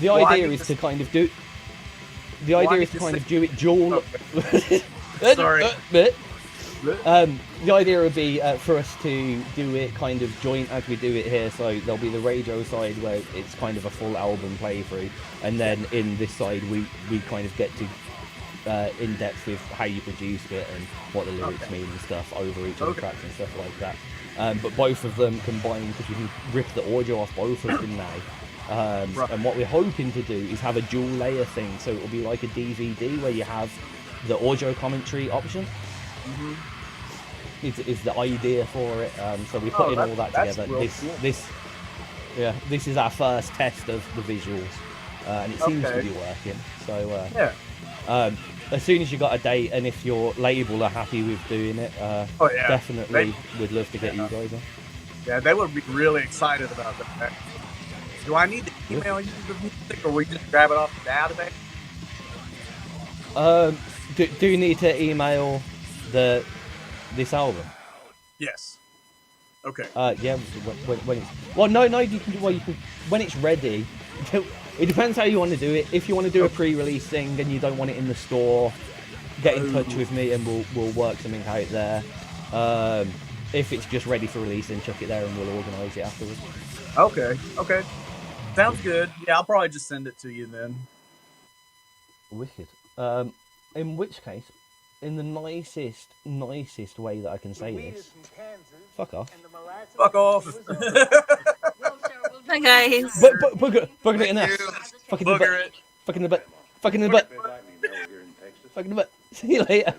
The idea is to kind of do... The idea is to kind of do it dual... Sorry. The idea would be for us to do it kind of joint as we do it here. So there'll be the radio side where it's kind of a full album playthrough, and then in this side we kind of get to in depth with how you produced it and what the lyrics mean and stuff over each of the tracks and stuff like that. But both of them combined, because you can rip the audio off both of them now. And what we're hoping to do is have a dual layer thing, so it'll be like a DVD where you have the audio commentary option. Is the idea for it. So we're putting all that together. This is our first test of the visuals, and it seems to be working. So as soon as you got a date, and if your label are happy with doing it, definitely would love to get you guys on. Yeah, they would be really excited about that. Do I need to email you the music, or we just grab it off the database? Do you need to email this album? Yes. Okay. Yeah. When it's no. You can when it's ready. It depends how you want to do it. If you want to do a pre-release thing and you don't want it in the store, get in touch with me and we'll work something out there. If it's just ready for release, then chuck it there and we'll organise it afterwards. Okay. Sounds good. Yeah, I'll probably just send it to you then. Wicked. In which case, in the nicest way that I can say this, fuck off. Fuck off. Hi guys. Bugger it in there. Fucking the butt. Fucking the butt. Fucking the butt. Fucking the butt. See you later.